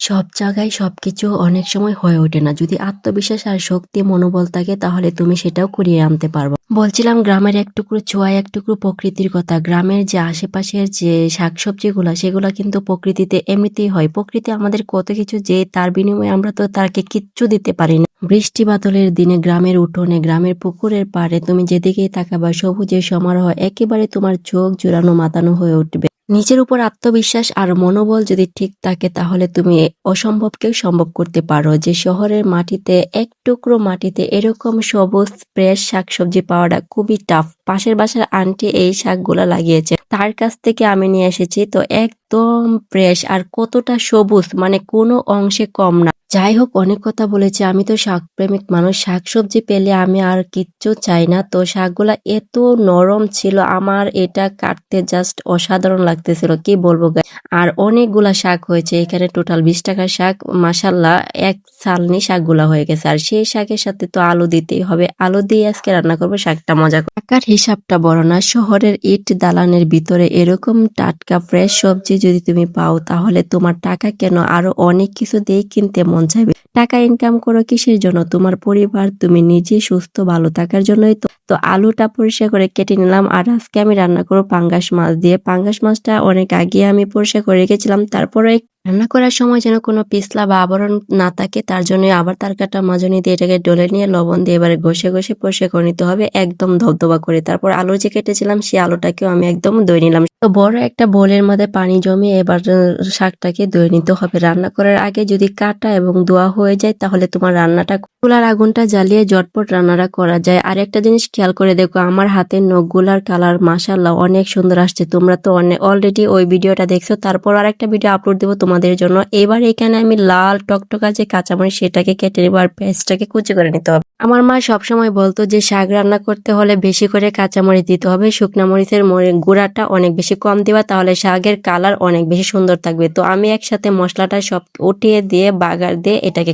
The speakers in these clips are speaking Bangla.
সব জায়গায় সবকিছু অনেক সময় হয়ে ওঠে না। যদি আত্মবিশ্বাস আর শক্তি মনোবল থাকে তাহলে তুমি সেটাও করিয়ে আনতে পারবা। বলছিলাম গ্রামের এক টুকরো ছোঁয়া এক টুকরো প্রকৃতির কথা। গ্রামের যে আশেপাশের যে শাকসবজিগুলা সেগুলা কিন্তু প্রকৃতিতে এমনিতেই হয়। প্রকৃতি আমাদের কত কিছু যে তার বিনিময়ে আমরা তো তাকে কিচ্ছু দিতে পারি না। বৃষ্টি বাদলের দিনে গ্রামের উঠোনে গ্রামের পুকুরের পাড়ে তুমি যেদিকেই তাকাবা সবুজের সমারোহ একেবারে তোমার চোখ জুড়ানো মাতানো হয়ে উঠবে। নিজের উপর আত্মবিশ্বাস আর মনোবল যদি ঠিক থাকে তাহলে তুমি অসম্ভবকেও সম্ভব করতে পারো। যে শহরের মাটিতে এক টুকরো মাটিতে এরকম সবুজ ফ্রেশ শাকসবজি পাওয়াটা খুবই টাফ। পাশের বাসার আন্টি এই শাকগুলা লাগিয়েছে, তার কাছ থেকে আমি নিয়ে এসেছি, তো একদম ফ্রেশ আর কতটা সবুজ, মানে কোনো অংশে কম না। যাই হোক, অনেক কথা বলেছি, আমি তো শাক প্রেমিক মানুষ, শাকসবজি পেলে আমি আর কিচ্ছু চাই না। তো শাকগুলা এত নরম ছিল, আমার এটা কাটতে জাস্ট অসাধারণ লাগতেছিল, কি বলবো গাইস। আর অনেকগুলা শাক হয়েছে এখানে, টোটাল 20 টাকার শাক, মাশাল্লাহ এক ছালনি শাকগুলা হয়ে গেছে। আর সেই শাকের সাথে তো আলু দিতেই হবে, আলু দিয়ে আজকে রান্না করবো শাকটা মজা করে। টাকার হিসাবটা বড় না, শহরের ইট দালানের ভিতরে এরকম টাটকা ফ্রেশ সবজি যদি তুমি পাও তাহলে তোমার টাকা কেন আরো অনেক কিছু দিয়ে কিনতে মন চাইবে। টাকা ইনকাম করো কিসের জন্য? তোমার পরিবার, তুমি নিজে সুস্থ ভালো থাকার জন্যই তো। তো আলুটা পরিষ্কার করে কেটে নিলাম। আর আজকে আমি রান্না করবো পাঙ্গাস মাছ দিয়ে। পাঙ্গাস মাছটা অনেক আগে আমি পরিষ্কার করে রেখেছিলাম, তারপরে রান্না করার সময় যেন কোনো পিছলা বা আবরণ না থাকে তার জন্য আবার তার কাটা মাজনি দিয়ে এটাকে ডলে নিয়ে লবণ দিয়ে এবারে ঘষে ঘষে পরিষ্কার করে নিতে হবে একদম ধবধবা করে। তারপর আলু যে কেটেছিলাম সেই আলুটাকেও আমি একদম ধুয়ে নিলাম। তো বড় একটা বোলের মধ্যে পানি জমিয়ে এবার শাকটাকে ধুয়ে নিতে হবে। রান্না করার আগে যদি কাটা এবং ধোয়া হয়ে যায় তাহলে তোমার রান্নাটা, চুলার আগুনটা জ্বালিয়ে ঝটপট রান্নাটা করা যায়। আর একটা জিনিস খেয়াল করে দেখো, আমার হাতের নখগুলার কালার মাশাআল্লাহ অনেক সুন্দর আসছে। তোমরা তো অলরেডি ওই ভিডিওটা দেখছো, তারপর আর একটা ভিডিও আপলোড দেবো তোমাদের জন্য। এবার এখানে আমি লাল টকটকা যে কাঁচামরিচ সেটাকে কেটে নেবো আর পেঁয়াজটাকে কুচি করে নিতে হবে। আমার মা সবসময় বলতো যে শাক রান্না করতে হলে বেশি করে কাঁচামরিচ দিতে হবে, শুকনা মরিচের গুঁড়াটা অনেক বেশি কম দিবা, তাহলে শাকের কালার অনেক বেশি সুন্দর থাকবে। তো আমি একসাথে মশলাটা সব উঠিয়ে দিয়ে বাগার দিয়ে এটাকে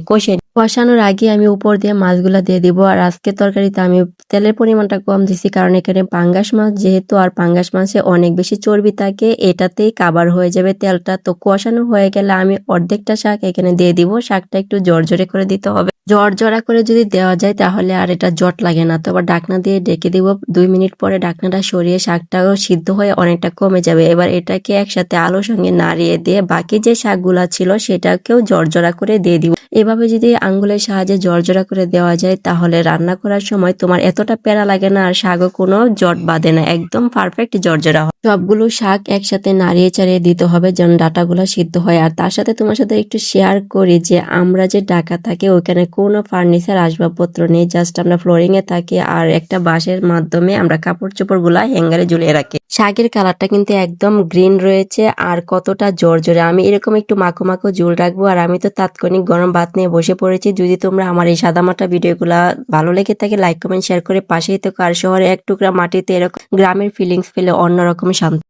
কষানোর আগে আমি উপর দিয়ে মাছগুলা দিয়ে দিব। আর আজকে তরকারিতে আমি তেলের পরিমাণটা কম দিছি, কারণ এখানে পাঙ্গাস মাছ যেহেতু, আর পাঙ্গাস মাছে অনেক বেশি চর্বি থাকে, এটাতেই কাবার হয়ে যাবে তেলটা। তো কষানো হয়ে গেলে আমি অর্ধেকটা শাক এখানে দিয়ে দিব। শাকটা একটু জর্জরে করে দিতে হবে, জর্জরা করে যদি দেওয়া যায় তাহলে আর এটা জট লাগে না। তো আবার ঢাকনা দিয়ে ডেকে দিব। 2 মিনিট পরে ঢাকনাটা সরিয়ে শাকটাও সিদ্ধ হয়ে অনেকটা কমে যাবে। এবার এটাকে একসাথে আলুর সঙ্গে নাড়িয়ে দিয়ে বাকি যে শাকগুলা ছিল সেটাকেও জর্জরা করে দিয়ে দিব। এভাবে যদি আঙ্গুলের সাহায্যে জর্জরা করে দেওয়া যায় তাহলে রান্না করার সময় তোমার এতটা প্যারা লাগে না, আর শাকও কোনো জট বাঁধে না, একদম পারফেক্ট জর্জরা হয়। সবগুলো শাক একসাথে নাড়িয়ে চাড়িয়ে দিতে হবে যেন ডাটাগুলো সিদ্ধ হয়। আর তার সাথে তোমার সাথে একটু শেয়ার করি যে আমরা যে ঢাকা থাকি ওখানে কোনো ফার্নিচার আসবাবপত্র নেই, জাস্ট আমরা ফ্লোরিং এ থাকি আর একটা বাঁশের মাধ্যমে আমরা কাপড় চোপড় গুলা হ্যাঙ্গারে ঝুলিয়ে রাখি। শাকের কালারটা কিন্তু একদম গ্রিন রয়েছে আর কতটা জর্জরে। আমি এরকম একটু মাখো মাখো ঝোল রাখবো। আর আমি তো তাৎক্ষণিক গরম ভাত নিয়ে বসে পড়েছি। যদি তোমরা আমার এই সাদামাটা ভিডিওগুলা ভালো লেগে থাকে লাইক কমেন্ট শেয়ার করে পাশেই তো। আর শহরে এক টুকরা মাটিতে এরকম গ্রামের ফিলিংস পেলে অন্যরকম শান্তি।